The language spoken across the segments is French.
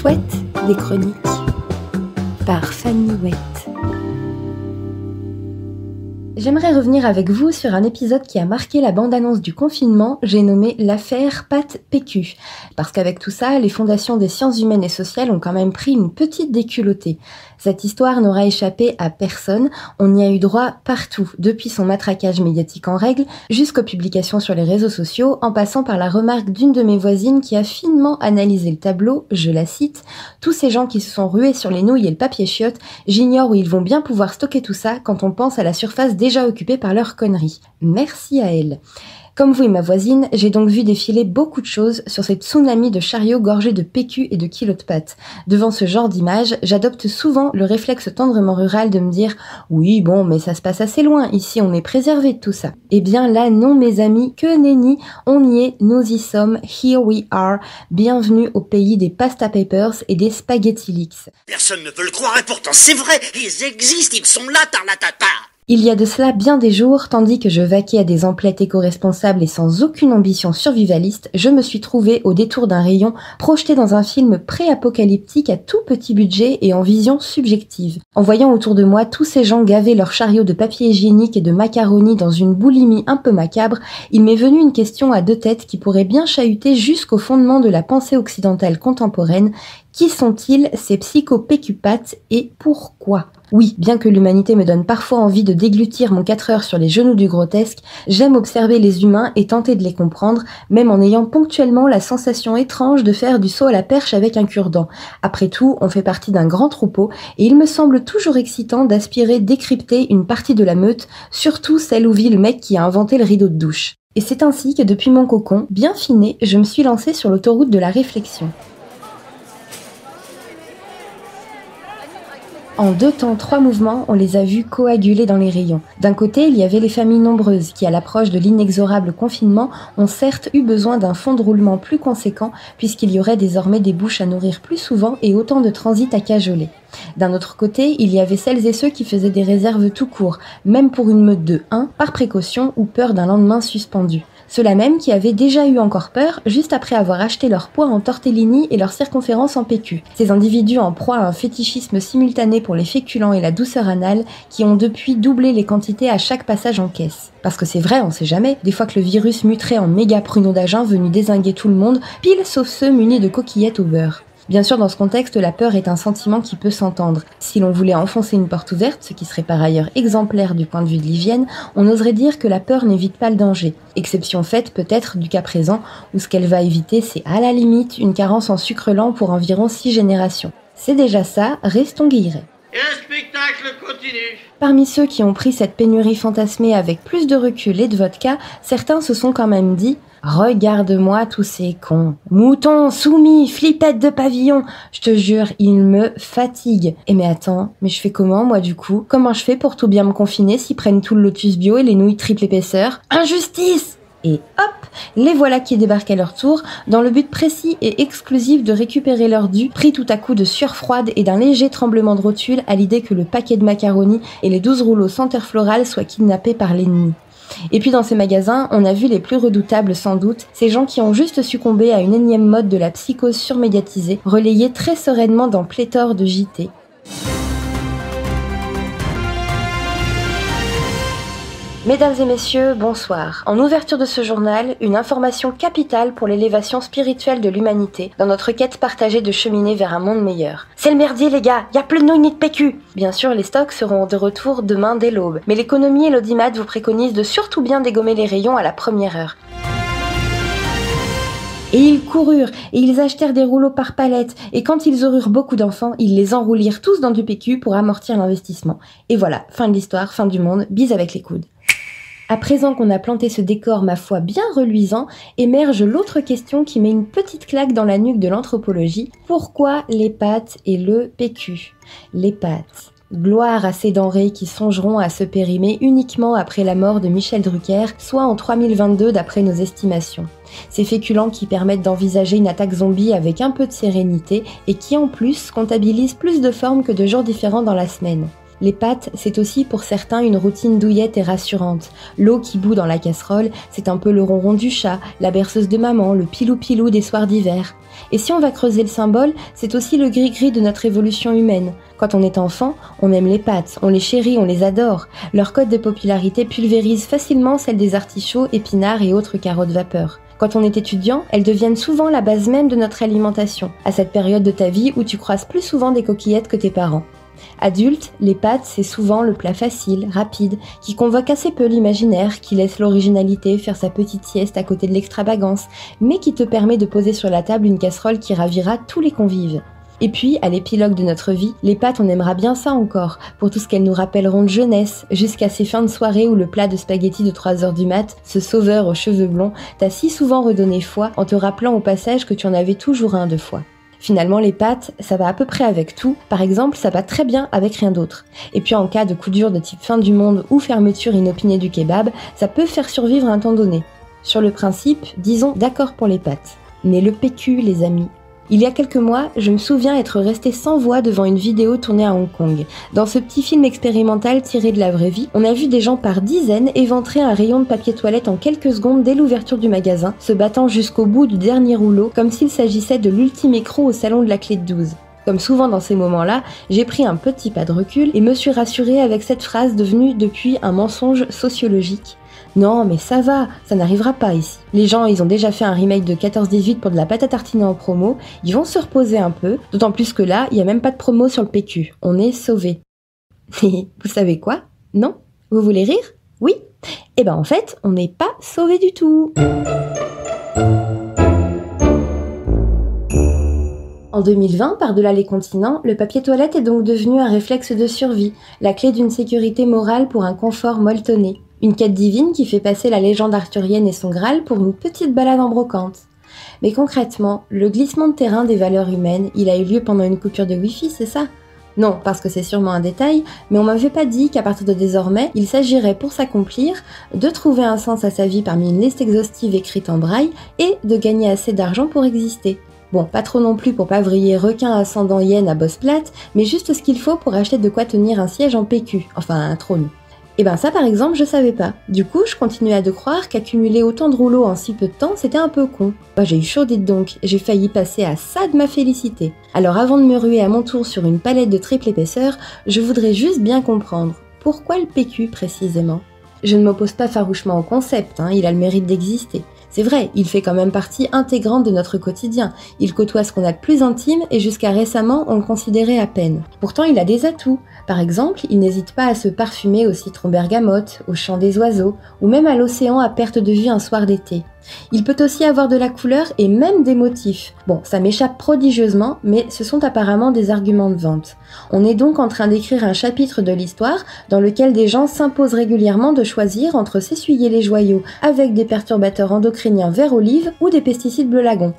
Chouette des chroniques par Fanny Wett. J'aimerais revenir avec vous sur un épisode qui a marqué la bande-annonce du confinement, j'ai nommé l'affaire Pat PQ. Parce qu'avec tout ça, les fondations des sciences humaines et sociales ont quand même pris une petite déculottée. Cette histoire n'aura échappé à personne, on y a eu droit partout, depuis son matraquage médiatique en règle, jusqu'aux publications sur les réseaux sociaux, en passant par la remarque d'une de mes voisines qui a finement analysé le tableau, je la cite, « Tous ces gens qui se sont rués sur les nouilles et le papier chiotte, j'ignore où ils vont bien pouvoir stocker tout ça quand on pense à la surface déjà occupée par leurs conneries. » Merci à elle. Comme vous et ma voisine, j'ai donc vu défiler beaucoup de choses sur cette tsunami de chariots gorgés de PQ et de kilos de pâtes. Devant ce genre d'image, j'adopte souvent le réflexe tendrement rural de me dire « Oui, bon, mais ça se passe assez loin, ici on est préservé de tout ça. » Eh bien là, non mes amis, que nenni, on y est, nous y sommes, here we are, bienvenue au pays des pasta papers et des spaghetti leaks. Personne ne peut le croire et pourtant c'est vrai, ils existent, ils sont là, tarlatata. Il y a de cela bien des jours, tandis que je vaquais à des emplettes éco-responsables et sans aucune ambition survivaliste, je me suis trouvée au détour d'un rayon, projetée dans un film pré-apocalyptique à tout petit budget et en vision subjective. En voyant autour de moi tous ces gens gaver leurs chariots de papier hygiénique et de macaroni dans une boulimie un peu macabre, il m'est venu une question à deux têtes qui pourrait bien chahuter jusqu'au fondement de la pensée occidentale contemporaine. Qui sont-ils, ces psychopécupates, et pourquoi ? Oui, bien que l'humanité me donne parfois envie de déglutir mon 4 heures sur les genoux du grotesque, j'aime observer les humains et tenter de les comprendre, même en ayant ponctuellement la sensation étrange de faire du saut à la perche avec un cure-dent. Après tout, on fait partie d'un grand troupeau, et il me semble toujours excitant d'aspirer décrypter une partie de la meute, surtout celle où vit le mec qui a inventé le rideau de douche. Et c'est ainsi que depuis mon cocon, bien finé, je me suis lancée sur l'autoroute de la réflexion. En 2 temps, 3 mouvements, on les a vus coaguler dans les rayons. D'un côté, il y avait les familles nombreuses qui, à l'approche de l'inexorable confinement, ont certes eu besoin d'un fonds de roulement plus conséquent puisqu'il y aurait désormais des bouches à nourrir plus souvent et autant de transits à cajoler. D'un autre côté, il y avait celles et ceux qui faisaient des réserves tout court, même pour une meute de 1, par précaution ou peur d'un lendemain suspendu. Ceux-là même qui avaient déjà eu encore peur juste après avoir acheté leur poids en tortellini et leur circonférence en PQ. Ces individus en proie à un fétichisme simultané pour les féculents et la douceur anale qui ont depuis doublé les quantités à chaque passage en caisse. Parce que c'est vrai, on sait jamais, des fois que le virus muterait en méga pruneau d'Agen venu dézinguer tout le monde, pile sauf ceux munis de coquillettes au beurre. Bien sûr, dans ce contexte, la peur est un sentiment qui peut s'entendre. Si l'on voulait enfoncer une porte ouverte, ce qui serait par ailleurs exemplaire du point de vue de l'hygiène, on oserait dire que la peur n'évite pas le danger. Exception faite peut-être du cas présent, où ce qu'elle va éviter, c'est à la limite une carence en sucre lent pour environ 6 générations. C'est déjà ça, restons guillerets. Et le spectacle continue. Parmi ceux qui ont pris cette pénurie fantasmée avec plus de recul et de vodka, certains se sont quand même dit « Regarde-moi tous ces cons, moutons, soumis, flippettes de pavillon, je te jure, ils me fatiguent. Et mais attends, mais je fais comment moi du coup ? Comment je fais pour tout bien me confiner s'ils prennent tout le Lotus bio et les nouilles triple épaisseur ? Injustice !» Et hop, les voilà qui débarquent à leur tour, dans le but précis et exclusif de récupérer leur dû, pris tout à coup de sueur froide et d'un léger tremblement de rotule à l'idée que le paquet de macaroni et les 12 rouleaux senteur florale soient kidnappés par l'ennemi. Et puis dans ces magasins, on a vu les plus redoutables sans doute, ces gens qui ont juste succombé à une énième mode de la psychose surmédiatisée, relayée très sereinement dans pléthore de JT. Mesdames et messieurs, bonsoir. En ouverture de ce journal, une information capitale pour l'élévation spirituelle de l'humanité dans notre quête partagée de cheminer vers un monde meilleur. C'est le merdier les gars, y a plus de nouilles ni de PQ. Bien sûr, les stocks seront de retour demain dès l'aube, mais l'économie et l'audimat vous préconisent de surtout bien dégommer les rayons à la première heure. Et ils coururent, et ils achetèrent des rouleaux par palette, et quand ils eurent beaucoup d'enfants, ils les enroulirent tous dans du PQ pour amortir l'investissement. Et voilà, fin de l'histoire, fin du monde, bise avec les coudes. À présent qu'on a planté ce décor, ma foi, bien reluisant, émerge l'autre question qui met une petite claque dans la nuque de l'anthropologie. Pourquoi les pâtes et le PQ ? Les pâtes. Gloire à ces denrées qui songeront à se périmer uniquement après la mort de Michel Drucker, soit en 3022 d'après nos estimations. Ces féculents qui permettent d'envisager une attaque zombie avec un peu de sérénité et qui en plus comptabilisent plus de formes que de jours différents dans la semaine. Les pâtes, c'est aussi pour certains une routine douillette et rassurante. L'eau qui bout dans la casserole, c'est un peu le ronron du chat, la berceuse de maman, le pilou-pilou des soirs d'hiver. Et si on va creuser le symbole, c'est aussi le gris-gris de notre évolution humaine. Quand on est enfant, on aime les pâtes, on les chérit, on les adore. Leur cote de popularité pulvérise facilement celle des artichauts, épinards et autres carottes vapeur. Quand on est étudiant, elles deviennent souvent la base même de notre alimentation, à cette période de ta vie où tu croises plus souvent des coquillettes que tes parents. Adulte, les pâtes, c'est souvent le plat facile, rapide, qui convoque assez peu l'imaginaire, qui laisse l'originalité faire sa petite sieste à côté de l'extravagance, mais qui te permet de poser sur la table une casserole qui ravira tous les convives. Et puis, à l'épilogue de notre vie, les pâtes, on aimera bien ça encore, pour tout ce qu'elles nous rappelleront de jeunesse, jusqu'à ces fins de soirée où le plat de spaghettis de 3h du mat, ce sauveur aux cheveux blonds, t'a si souvent redonné foi en te rappelant au passage que tu en avais toujours un de foi. Finalement, les pâtes, ça va à peu près avec tout. Par exemple, ça va très bien avec rien d'autre. Et puis en cas de coup dur de type fin du monde ou fermeture inopinée du kebab, ça peut faire survivre un temps donné. Sur le principe, disons d'accord pour les pâtes. Mais le PQ, les amis. Il y a quelques mois, je me souviens être restée sans voix devant une vidéo tournée à Hong Kong. Dans ce petit film expérimental tiré de la vraie vie, on a vu des gens par dizaines éventrer un rayon de papier toilette en quelques secondes dès l'ouverture du magasin, se battant jusqu'au bout du dernier rouleau, comme s'il s'agissait de l'ultime écrou au salon de la clé de 12. Comme souvent dans ces moments-là, j'ai pris un petit pas de recul et me suis rassurée avec cette phrase devenue depuis un mensonge sociologique. Non, mais ça va, ça n'arrivera pas ici. Les gens, ils ont déjà fait un remake de 14-18 pour de la pâte à tartiner en promo, ils vont se reposer un peu, d'autant plus que là, il n'y a même pas de promo sur le PQ. On est sauvés. Vous savez quoi? Non? Vous voulez rire? Oui? Eh ben en fait, on n'est pas sauvés du tout. En 2020, par-delà les continents, le papier toilette est donc devenu un réflexe de survie, la clé d'une sécurité morale pour un confort molletonné. Une quête divine qui fait passer la légende arthurienne et son Graal pour une petite balade en brocante. Mais concrètement, le glissement de terrain des valeurs humaines, il a eu lieu pendant une coupure de Wi-Fi, c'est ça? Non, parce que c'est sûrement un détail, mais on m'avait pas dit qu'à partir de désormais, il s'agirait pour s'accomplir de trouver un sens à sa vie parmi une liste exhaustive écrite en braille et de gagner assez d'argent pour exister. Bon, pas trop non plus pour pas vriller requin ascendant hyène à bosse plate, mais juste ce qu'il faut pour acheter de quoi tenir un siège en PQ, enfin un trône. Et ben ça par exemple je savais pas. Du coup je continuais à croire qu'accumuler autant de rouleaux en si peu de temps c'était un peu con. Bah j'ai eu chaud dites donc, j'ai failli passer à ça de ma félicité. Alors avant de me ruer à mon tour sur une palette de triple épaisseur, je voudrais juste bien comprendre. Pourquoi le PQ précisément? Je ne m'oppose pas farouchement au concept, il a le mérite d'exister. C'est vrai, il fait quand même partie intégrante de notre quotidien. Il côtoie ce qu'on a de plus intime et jusqu'à récemment, on le considérait à peine. Pourtant, il a des atouts. Par exemple, il n'hésite pas à se parfumer au citron bergamote, au chant des oiseaux, ou même à l'océan à perte de vue un soir d'été. Il peut aussi avoir de la couleur et même des motifs. Bon, ça m'échappe prodigieusement, mais ce sont apparemment des arguments de vente. On est donc en train d'écrire un chapitre de l'histoire dans lequel des gens s'imposent régulièrement de choisir entre s'essuyer les joyaux avec des perturbateurs endocriniens vert olive ou des pesticides bleu lagon.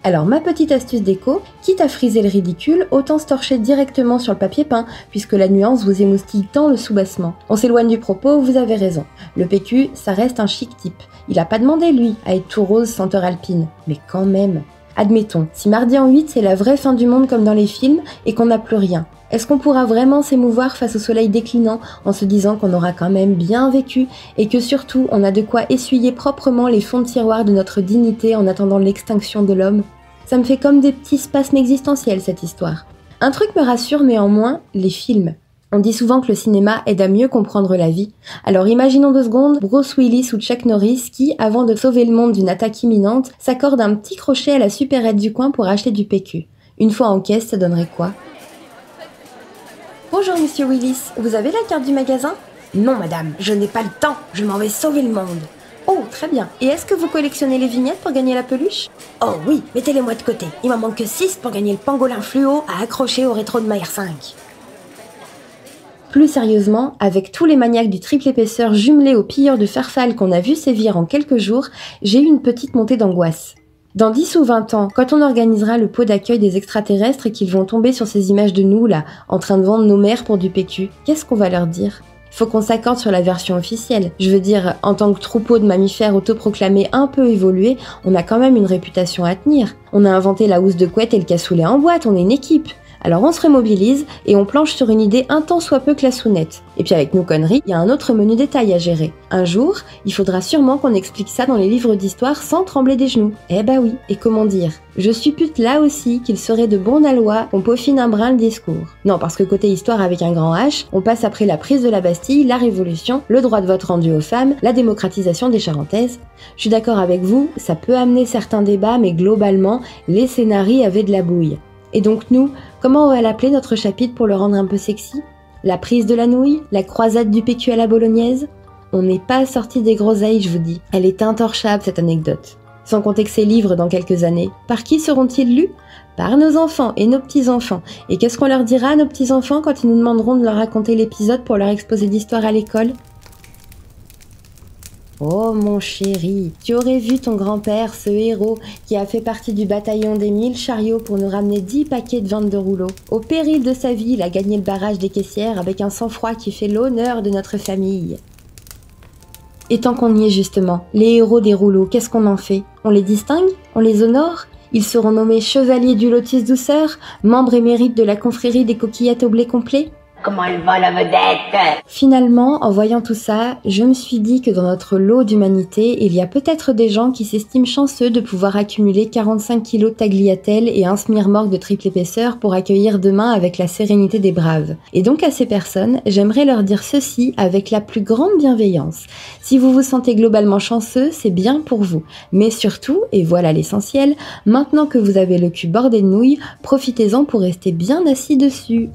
Alors ma petite astuce déco, quitte à friser le ridicule, autant se torcher directement sur le papier peint, puisque la nuance vous émoustille tant le soubassement. On s'éloigne du propos, vous avez raison. Le PQ, ça reste un chic type. Il a pas demandé, lui, à être tout rose senteur alpine. Mais quand même. Admettons, si mardi en 8 c'est la vraie fin du monde comme dans les films, et qu'on n'a plus rien, est-ce qu'on pourra vraiment s'émouvoir face au soleil déclinant en se disant qu'on aura quand même bien vécu et que surtout on a de quoi essuyer proprement les fonds de tiroir de notre dignité en attendant l'extinction de l'homme? Ça me fait comme des petits spasmes existentiels cette histoire. Un truc me rassure néanmoins, les films. On dit souvent que le cinéma aide à mieux comprendre la vie. Alors imaginons 2 secondes Bruce Willis ou Chuck Norris qui, avant de sauver le monde d'une attaque imminente, s'accordent un petit crochet à la supérette du coin pour acheter du PQ. Une fois en caisse, ça donnerait quoi? Bonjour Monsieur Willis, vous avez la carte du magasin? Non madame, je n'ai pas le temps, je m'en vais sauver le monde. Oh, très bien. Et est-ce que vous collectionnez les vignettes pour gagner la peluche? Oh oui, mettez-les-moi de côté. Il m'en manque que 6 pour gagner le pangolin fluo à accrocher au rétro de ma R5. Plus sérieusement, avec tous les maniaques du triple épaisseur jumelés aux pilleurs de farfales qu'on a vu sévir en quelques jours, j'ai eu une petite montée d'angoisse. Dans 10 ou 20 ans, quand on organisera le pot d'accueil des extraterrestres et qu'ils vont tomber sur ces images de nous, là, en train de vendre nos mères pour du PQ, qu'est-ce qu'on va leur dire? Faut qu'on s'accorde sur la version officielle. Je veux dire, en tant que troupeau de mammifères autoproclamés un peu évolués, on a quand même une réputation à tenir. On a inventé la housse de couette et le cassoulet en boîte, on est une équipe. Alors on se remobilise et on planche sur une idée un tant soit peu classounette. Et puis avec nos conneries, il y a un autre menu détail à gérer. Un jour, il faudra sûrement qu'on explique ça dans les livres d'histoire sans trembler des genoux. Eh bah oui, et comment dire? Je suppute là aussi qu'il serait de bon aloi qu'on peaufine un brin le discours. Non, parce que côté histoire avec un grand H, on passe après la prise de la Bastille, la Révolution, le droit de vote rendu aux femmes, la démocratisation des Charentaises. Je suis d'accord avec vous, ça peut amener certains débats, mais globalement, les scénarii avaient de la bouille. Et donc nous, comment on va l'appeler notre chapitre pour le rendre un peu sexy? La prise de la nouille? La croisade du PQ à la bolognaise? On n'est pas sorti des groseilles, je vous dis. Elle est intorchable cette anecdote. Sans compter que ces livres, dans quelques années, par qui seront-ils lus? Par nos enfants et nos petits-enfants. Et qu'est-ce qu'on leur dira à nos petits-enfants quand ils nous demanderont de leur raconter l'épisode pour leur exposer d'histoire à l'école? Oh mon chéri, tu aurais vu ton grand-père, ce héros, qui a fait partie du bataillon des 1000 chariots pour nous ramener 10 paquets de 22 rouleaux. Au péril de sa vie, il a gagné le barrage des caissières avec un sang-froid qui fait l'honneur de notre famille. Et tant qu'on y est justement, les héros des rouleaux, qu'est-ce qu'on en fait? On les distingue? On les honore? Ils seront nommés chevaliers du Lotus Douceur, membres émérites de la confrérie des coquillettes au blé complet? Comment elle va la vedette? Finalement, en voyant tout ça, je me suis dit que dans notre lot d'humanité, il y a peut-être des gens qui s'estiment chanceux de pouvoir accumuler 45 kilos de tagliatelle et un smirmorgue de triple épaisseur pour accueillir demain avec la sérénité des braves. Et donc à ces personnes, j'aimerais leur dire ceci avec la plus grande bienveillance. Si vous vous sentez globalement chanceux, c'est bien pour vous. Mais surtout, et voilà l'essentiel, maintenant que vous avez le cul bordé de nouilles, profitez-en pour rester bien assis dessus.